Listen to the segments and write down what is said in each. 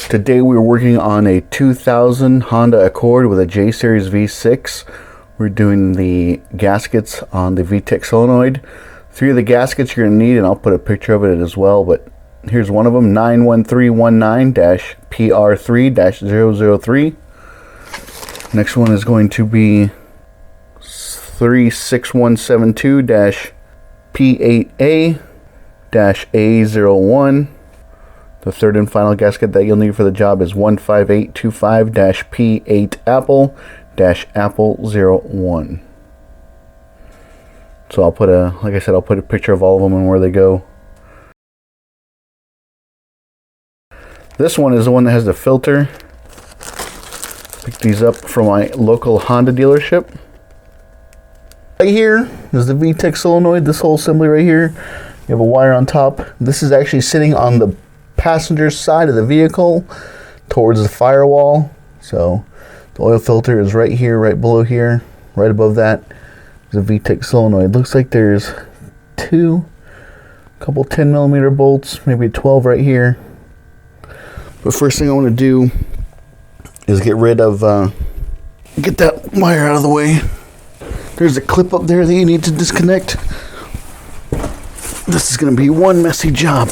Today we're working on a 2000 Honda Accord with a J Series V6. We're doing the gaskets on the VTEC Solenoid. 3 of the gaskets you're going to need, and I'll put a picture of it as well, but here's one of them, 91319-PR3-003. Next one is going to be 36172-P8A-A01. The third and final gasket that you'll need for the job is 15825-P8Apple-Apple01. So I'll put like I said, I'll put a picture of all of them and where they go. This one is the one that has the filter. Picked these up from my local Honda dealership. Right here is the VTEC solenoid, this whole assembly right here. You have a wire on top. This is actually sitting on the passenger side of the vehicle towards the firewall. So the oil filter is right here, right below here, right above that is a VTEC solenoid. Looks like there's a couple 10mm bolts, maybe a 12 right here. But first thing I want to do is get rid of, get that wire out of the way. There's a clip up there that you need to disconnect. This is going to be one messy job.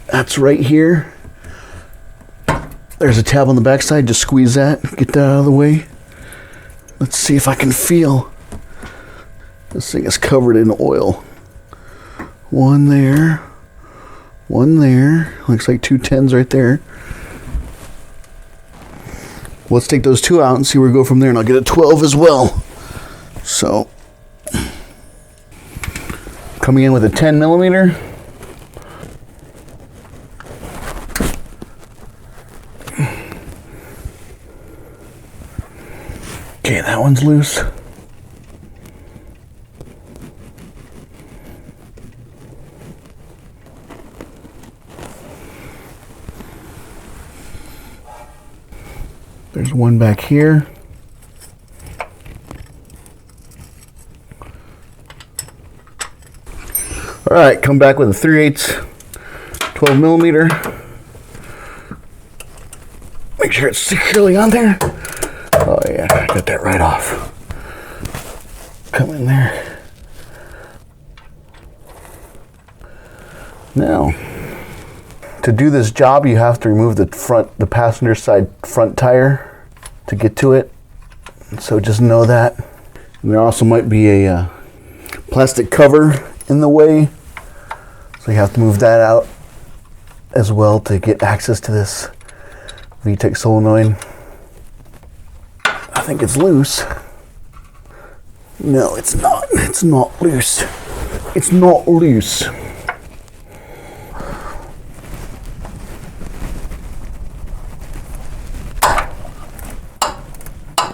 That's right here. There's a tab on the back side. Just squeeze that. Get that out of the way. Let's see if I can feel. This thing is covered in oil. One there. One there. Looks like 2 10s right there. Let's take those 2 out and see where we go from there. And I'll get a 12 as well. So, coming in with a 10mm. Okay, that one's loose. There's one back here. All right, come back with a 3/8 12mm. Make sure it's securely on there. Oh yeah, I got that right off. Come in there. Now, to do this job, you have to remove the passenger side front tire to get to it. So just know that. And there also might be a plastic cover in the way. So you have to move that out as well to get access to this VTEC solenoid. I think it's loose. No, it's not. It's not loose. It's not loose.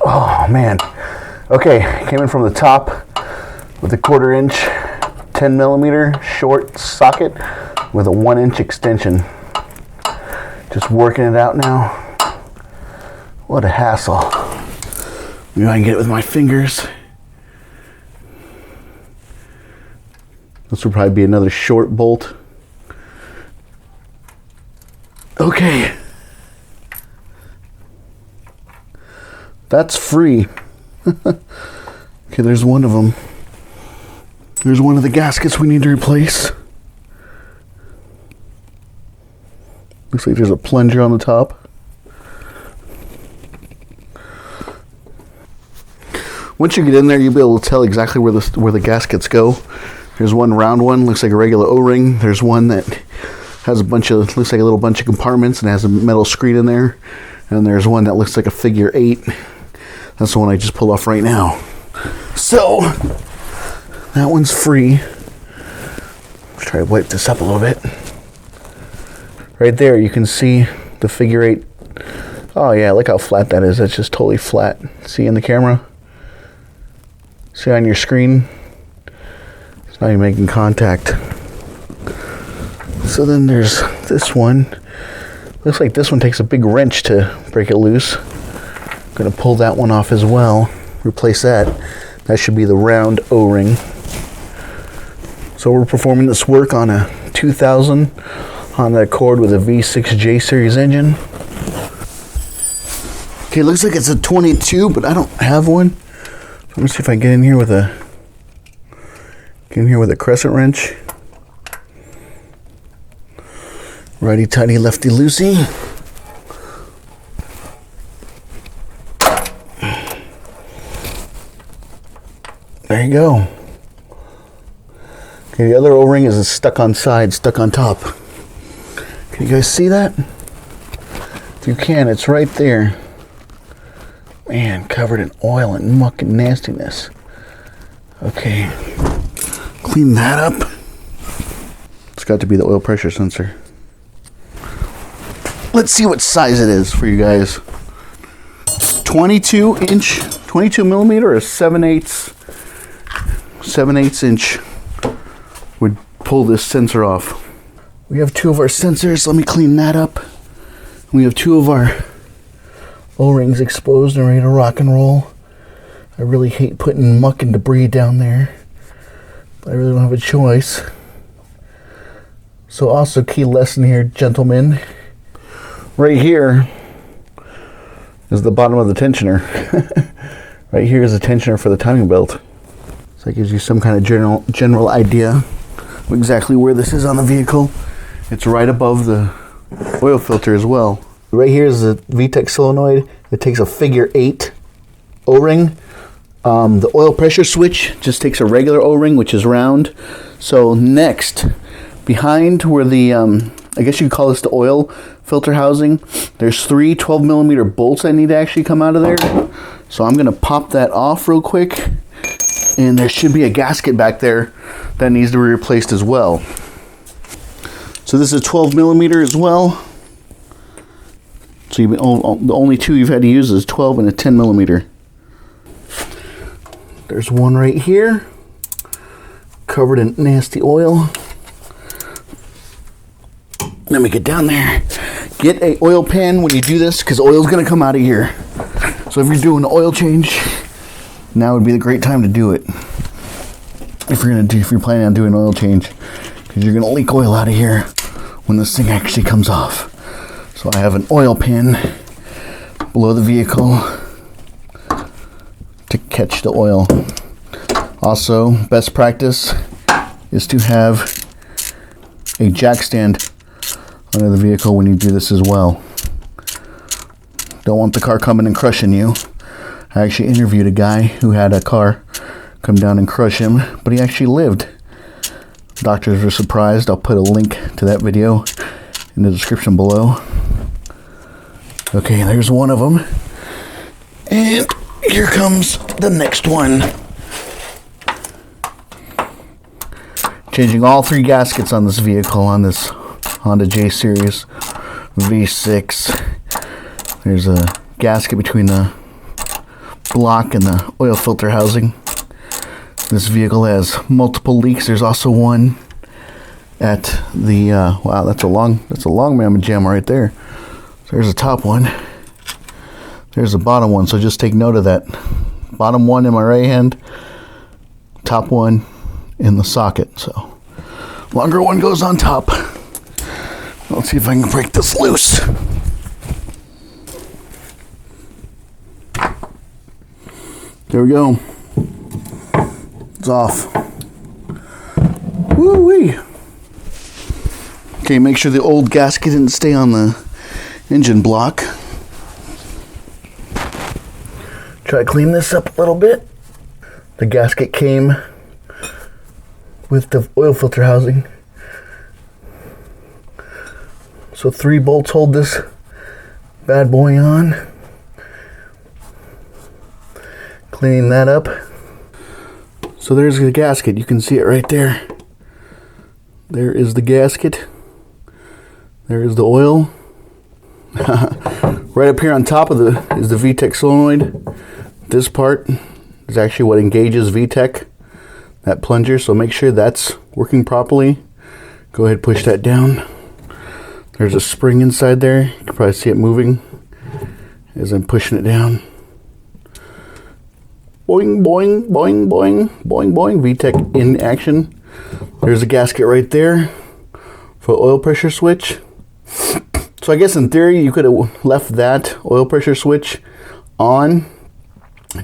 Oh man. Okay, came in from the top with a 1/4 inch 10mm short socket with a 1 inch extension. Just working it out now. What a hassle. Maybe I can get it with my fingers. This will probably be another short bolt. Okay. That's free. Okay, there's one of them. There's one of the gaskets we need to replace. Looks like there's a plunger on the top. Once you get in there, you'll be able to tell exactly where the gaskets go. There's one round one, looks like a regular O-ring. There's one that has looks like a little bunch of compartments and has a metal screen in there. And there's one that looks like a figure 8. That's the one I just pulled off right now. So, that one's free. Let's try to wipe this up a little bit. Right there, you can see the figure 8. Oh yeah, look how flat that is. That's just totally flat. See in the camera? See on your screen? It's not even making contact. So then there's this one. Looks like this one takes a big wrench to break it loose. I'm gonna pull that one off as well. Replace that. That should be the round O-ring. So we're performing this work on a 2000 Honda Accord with a V6 J series engine. Okay, looks like it's a 22, but I don't have one. Let me see if I can get in here with a crescent wrench. Righty tighty, lefty loosey. There you go. Okay, the other O-ring is stuck on side, stuck on top. Can you guys see that? If you can, it's right there. Man, covered in oil and muck and nastiness. Okay, clean that up. It's got to be the oil pressure sensor. Let's see what size it is for you guys. 22 millimeter or 7/8 inch would pull this sensor off. We have two of our sensors. Let me clean that up. We have two of our O-rings exposed and ready to rock and roll. I really hate putting muck and debris down there, but I really don't have a choice. So also, key lesson here, gentlemen. Right here is the bottom of the tensioner. Right here is the tensioner for the timing belt. So that gives you some kind of general idea of exactly where this is on the vehicle. It's right above the oil filter as well. Right here is the VTEC Solenoid. It takes a figure 8 O-ring. The oil pressure switch just takes a regular O-ring, which is round. So next, behind where the, I guess you could call this the oil filter housing, there's 3 12 millimeter bolts that need to actually come out of there. So I'm gonna pop that off real quick, and there should be a gasket back there that needs to be replaced as well. So this is 12 millimeter as well. So the only two you've had to use is 12 and a 10 millimeter. There's one right here, covered in nasty oil. Let me get down there. Get a oil pan when you do this, because oil's gonna come out of here. So if you're doing an oil change, now would be the great time to do it. If you're planning on doing an oil change, because you're gonna leak oil out of here when this thing actually comes off. So I have an oil pan below the vehicle to catch the oil. Also, best practice is to have a jack stand under the vehicle when you do this as well. Don't want the car coming and crushing you. I actually interviewed a guy who had a car come down and crush him, but he actually lived. Doctors were surprised. I'll put a link to that video in the description below. Okay, there's one of them. And here comes the next one. Changing all 3 gaskets on this vehicle, on this Honda J Series V6. There's a gasket between the block and the oil filter housing. This vehicle has multiple leaks. There's also one at the wow, that's a long mammoth jam right there. So there's the top one. There's the bottom one. So just take note of that. Bottom one in my right hand, top one in the socket. So longer one goes on top. Let's see if I can break this loose. There we go. It's off. Woo-wee. Okay, make sure the old gasket didn't stay on the engine block. Try to clean this up a little bit. The gasket came with the oil filter housing. So 3 bolts hold this bad boy on. Cleaning that up. So there's the gasket. You can see it right there. There is the gasket. There is the oil. Right up here on top of is the VTEC solenoid. This part is actually what engages VTEC, that plunger. So make sure that's working properly. Go ahead and push that down. There's a spring inside there. You can probably see it moving as I'm pushing it down. Boing, boing, boing, boing, boing, boing. VTEC in action. There's a gasket right there for oil pressure switch. So I guess in theory you could have left that oil pressure switch on,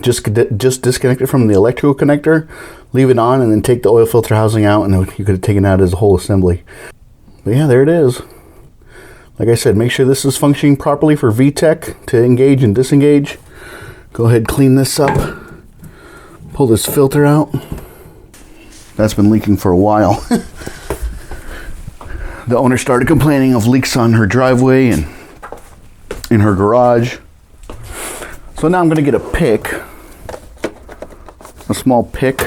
just disconnect it from the electrical connector, leave it on, and then take the oil filter housing out, and you could have taken it out as a whole assembly. But yeah, there it is. Like I said, make sure this is functioning properly for VTEC to engage and disengage. Go ahead, clean this up. Pull this filter out. That's been leaking for a while. The owner started complaining of leaks on her driveway and in her garage. So now I'm going to get a pick, a small pick.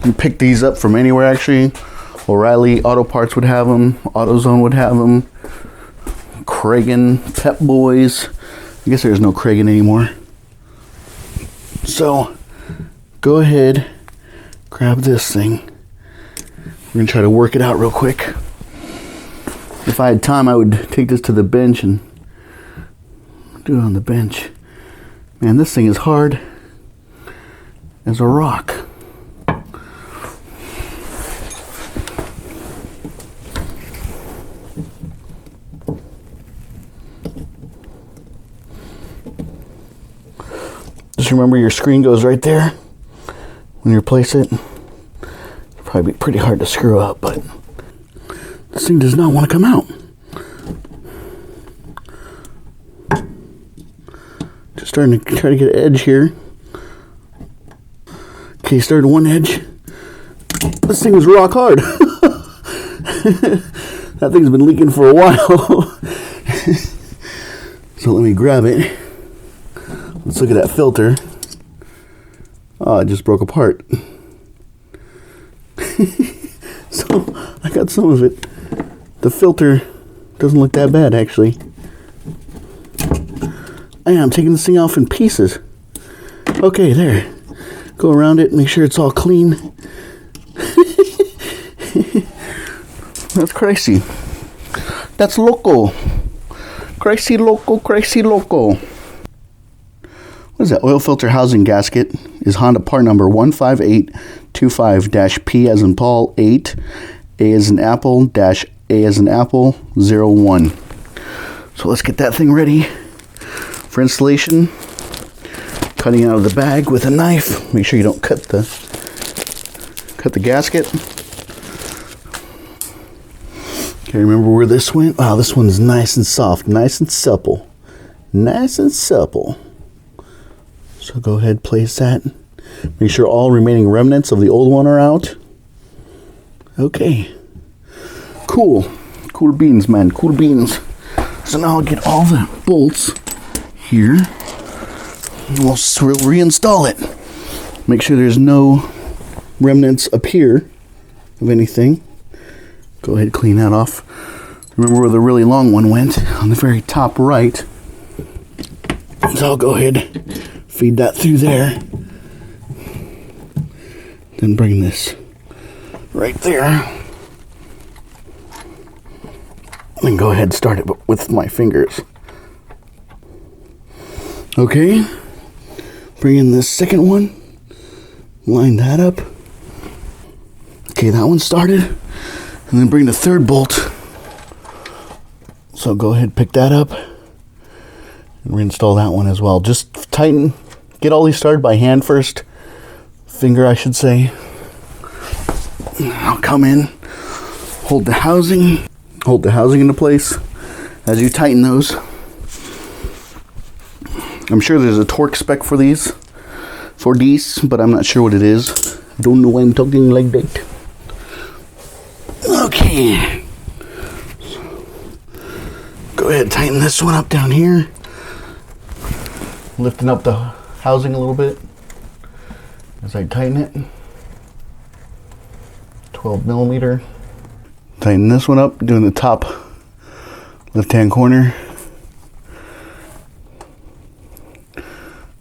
You pick these up from anywhere actually. O'Reilly Auto Parts would have them, AutoZone would have them, Kragen, Pep Boys. I guess there's no Kragen anymore. So go ahead, grab this thing. We're going to try to work it out real quick. If I had time, I would take this to the bench and do it on the bench. Man, this thing is hard as a rock. Just remember your screen goes right there when you replace it. It'll probably be pretty hard to screw up, but this thing does not want to come out. Just starting to try to get an edge here. Okay, started one edge. This thing is rock hard. That thing's been leaking for a while. So let me grab it. Let's look at that filter. Oh, it just broke apart. So I got some of it. The filter doesn't look that bad, actually. I'm taking this thing off in pieces. Okay, there. Go around it, make sure it's all clean. That's crazy. That's loco. Crazy loco, crazy loco. What is that? Oil filter housing gasket is Honda part number 15825-P as in Paul 8, A as in Apple, dash A as in Apple 01. So let's get that thing ready for installation. Cutting out of the bag with a knife. Make sure you don't cut the gasket. Okay, remember where this went? Wow, this one's nice and soft, nice and supple. Nice and supple. So go ahead, place that. Make sure all remaining remnants of the old one are out. Okay. Cool. Cool beans, man. Cool beans. So now I'll get all the bolts here. And we'll reinstall it. Make sure there's no remnants up here of anything. Go ahead, clean that off. Remember where the really long one went? On the very top right. So I'll go ahead, feed that through there. Then bring this right there. And go ahead and start it with my fingers. Okay. Bring in this second one. Line that up. Okay, that one started. And then bring the third bolt. So go ahead, pick that up. And reinstall that one as well. Just tighten. Get all these started by hand first. Finger, I should say. I'll come in. Hold the housing. Hold the housing into place as you tighten those. I'm sure there's a torque spec for these, but I'm not sure what it is. Don't know why I'm talking like that. Okay. Go ahead, tighten this one up down here. Lifting up the housing a little bit as I tighten it. 12 millimeter. Tighten this one up, doing the top left-hand corner.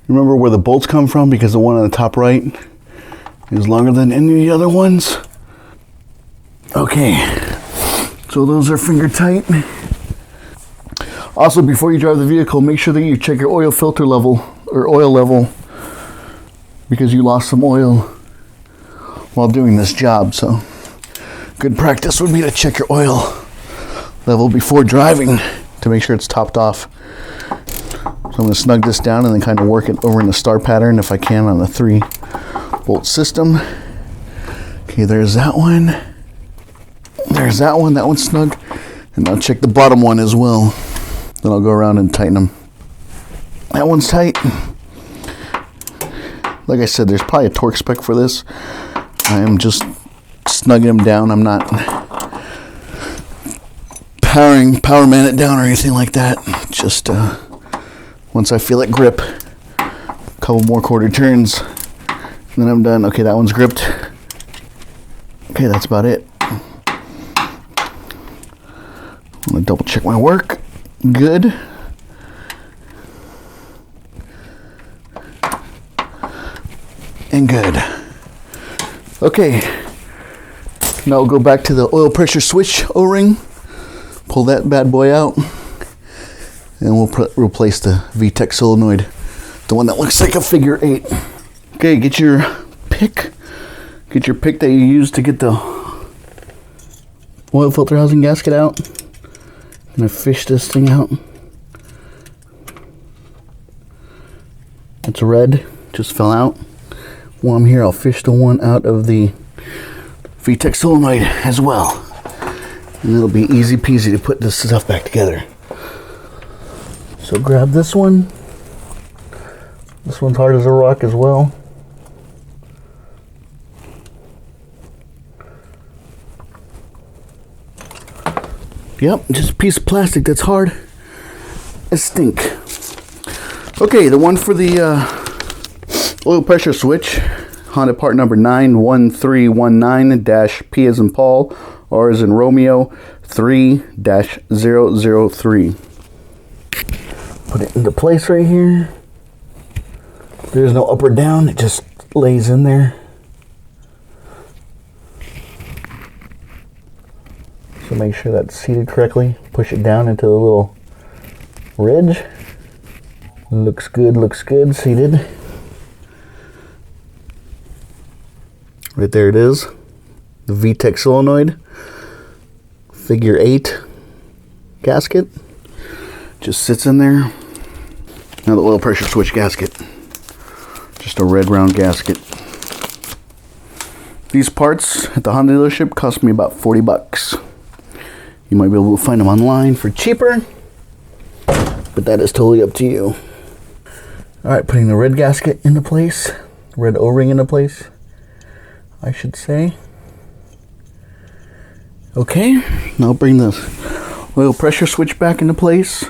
Remember where the bolts come from, because the one on the top right is longer than any of the other ones. Okay, so those are finger tight. Also, before you drive the vehicle, make sure that you check your oil filter level, or oil level, because you lost some oil while doing this job. So good practice would be to check your oil level before driving to make sure it's topped off. So I'm going to snug this down and then kind of work it over in the star pattern if I can on the 3-bolt system. Okay, there's that one. There's that one. That one's snug. And I'll check the bottom one as well. Then I'll go around and tighten them. That one's tight. Like I said, there's probably a torque spec for this. I am just snugging them down. I'm not power man it down or anything like that. Just once I feel it grip, a couple more quarter turns, and then I'm done. Okay, that one's gripped. Okay, that's about it. I'm gonna double check my work. Good. And good. Okay, now we'll go back to the oil pressure switch O-ring, pull that bad boy out, and we'll replace the VTEC solenoid, the one that looks like a figure 8. Okay, get your pick that you use to get the oil filter housing gasket out. I'm gonna fish this thing out. It's red, just fell out. While I'm here, I'll fish the one out of the VTEC solenoid as well. And it'll be easy peasy to put this stuff back together. So grab this one. This one's hard as a rock as well. Yep, just a piece of plastic that's hard as stink. Okay, the one for the oil pressure switch, Honda part number 91319-P as in Paul, R as in Romeo, 3-003. Put it into place right here. There's no up or down, it just lays in there. So make sure that's seated correctly. Push it down into the little ridge. Looks good, seated. Right there it is. The VTEC solenoid. Figure 8 gasket. Just sits in there. Now the oil pressure switch gasket. Just a red round gasket. These parts at the Honda dealership cost me about 40 bucks. You might be able to find them online for cheaper, but that is totally up to you. Alright, putting the red gasket into place. Red O-ring into place, I should say. Okay, now bring the oil pressure switch back into place.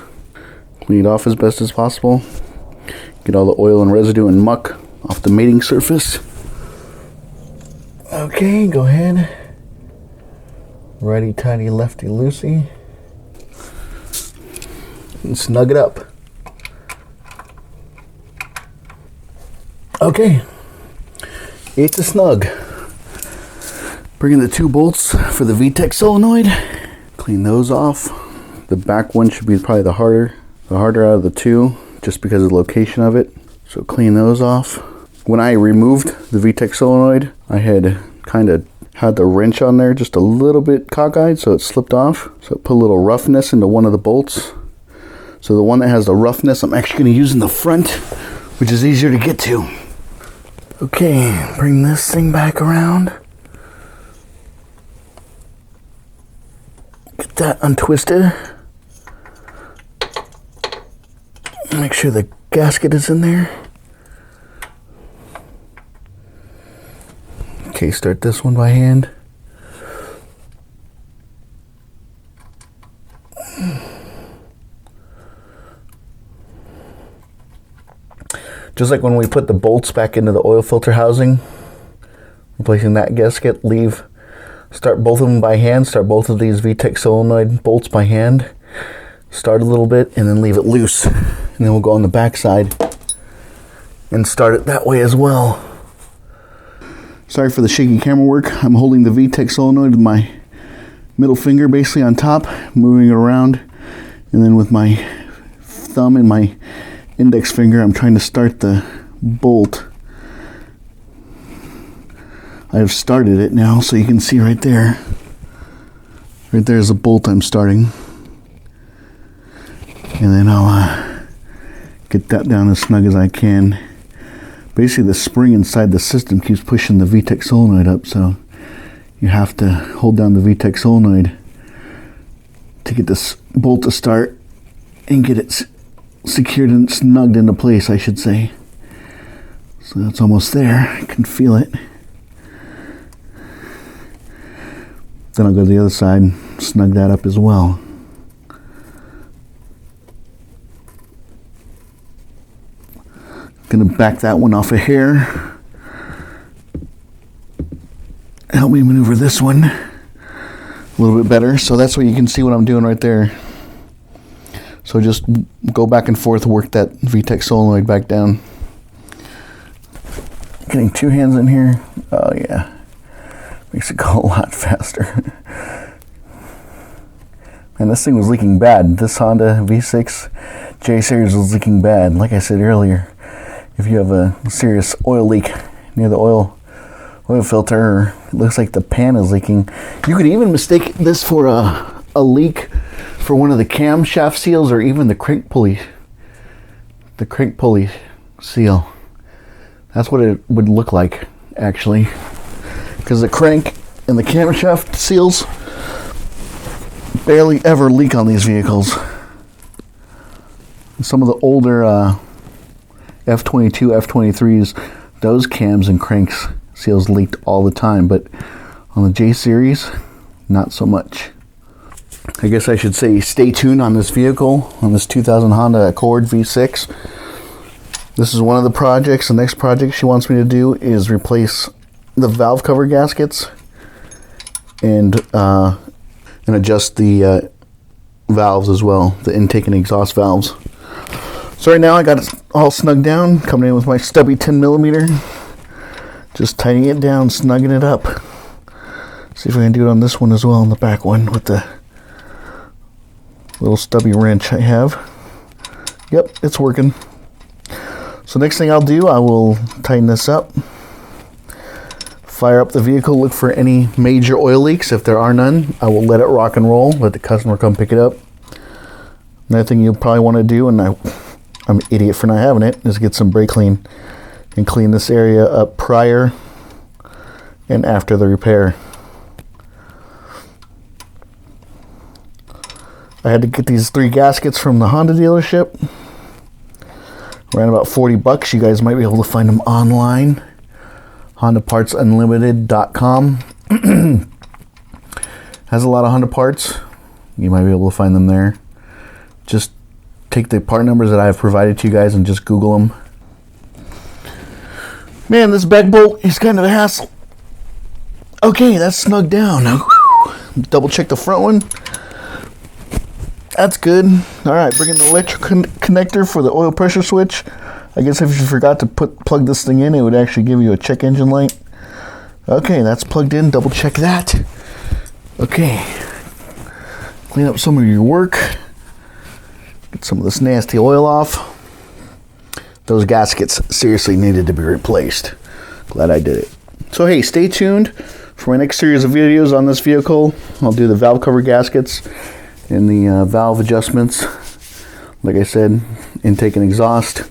Clean it off as best as possible. Get all the oil and residue and muck off the mating surface. Okay, go ahead. Righty tighty, lefty loosey. And snug it up. Okay, it's a snug. Bring in the 2 bolts for the VTEC solenoid. Clean those off. The back one should be probably the harder out of the 2, just because of the location of it. So clean those off. When I removed the VTEC solenoid, I had kind of had the wrench on there just a little bit cockeyed, so it slipped off. So it put a little roughness into one of the bolts. So the one that has the roughness, I'm actually going to use in the front, which is easier to get to. Okay, bring this thing back around. Get that untwisted. Make sure the gasket is in there. Okay, start this one by hand. Just like when we put the bolts back into the oil filter housing, replacing that gasket, start both of them by hand, start both of these VTEC solenoid bolts by hand, start a little bit and then leave it loose. And then we'll go on the back side and start it that way as well. Sorry for the shaky camera work. I'm holding the VTEC solenoid with my middle finger basically on top, moving it around, and then with my thumb and my index finger I'm trying to start the bolt. I have started it now, so you can see right there. Right there is the bolt I'm starting. And then I'll get that down as snug as I can. Basically, the spring inside the system keeps pushing the VTEC solenoid up, so you have to hold down the VTEC solenoid to get this bolt to start and get it secured and snugged into place, I should say. So that's almost there. I can feel it. Then I'll go to the other side and snug that up as well. Gonna back that one off of here. Help me maneuver this one a little bit better. So that's what you can see what I'm doing right there. So just go back and forth, work that VTEC solenoid back down. Getting two hands in here. Oh yeah. Makes it go a lot faster. Man, this thing was leaking bad. This Honda V6 J Series was leaking bad. Like I said earlier, if you have a serious oil leak near the oil filter, or it looks like the pan is leaking, you could even mistake this for a leak for one of the camshaft seals, or even the crank pulley seal. That's what it would look like, actually, because the crank and the camshaft seals barely ever leak on these vehicles. Some of the older F22, F23s, those cams and cranks seals leaked all the time, but on the J Series, not so much. I guess I should say stay tuned on this vehicle, on this 2000 Honda Accord V6. This is one of the projects. The next project she wants me to do is replace the valve cover gaskets and adjust the valves as well, the intake and exhaust valves. So right now I got it all snugged down, coming in with my stubby 10mm, just tightening it down, snugging it up. See if I can do it on this one as well, on the back one, with the little stubby wrench I have. Yep, it's working. So next thing I'll do, I will tighten this up, fire up the vehicle, look for any major oil leaks. If there are none, I will let it rock and roll, let the customer come pick it up. Another thing you'll probably want to do, and I'm an idiot for not having it, is get some brake clean and clean this area up prior and after the repair. I had to get these 3 gaskets from the Honda dealership. Around about $40. You guys might be able to find them online. HondaPartsUnlimited.com has a lot of Honda parts. You might be able to find them there. Just take the part numbers that I have provided to you guys and just Google them. Man, this back bolt is kind of a hassle. Okay, that's snugged down. Now, double check the front one. That's good. Alright, bring in the electric connector for the oil pressure switch. I guess if you forgot to plug this thing in, it would actually give you a check engine light. Okay, that's plugged in. Double check that. Okay. Clean up some of your work. Get some of this nasty oil off. Those gaskets seriously needed to be replaced. Glad I did it. So hey, stay tuned for my next series of videos on this vehicle. I'll do the valve cover gaskets and the valve adjustments. Like I said, intake and exhaust.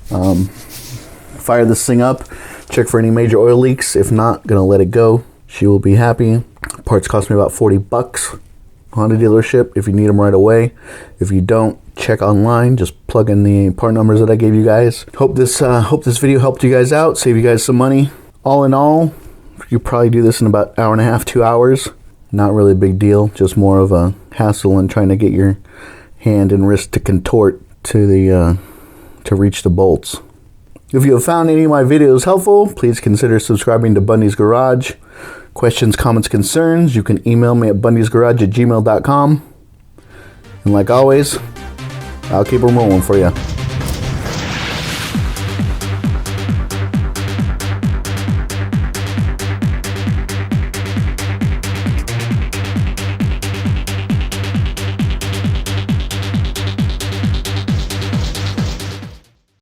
Fire this thing up, check for any major oil leaks. If not, gonna let it go. She will be happy. Parts cost me about $40. Honda dealership if you need them right away. If you don't, check online. Just plug in the part numbers that I gave you guys. Hope this video helped you guys out, save you guys some money. All in all, you probably do this in about an hour and a half, 2 hours. Not really a big deal, just more of a hassle in trying to get your hand and wrist to contort to reach the bolts. If you have found any of my videos helpful, please consider subscribing to Bundys Garage. Questions, comments, concerns, you can email me at bundysgarage@gmail.com. And like always, I'll keep them rolling for you.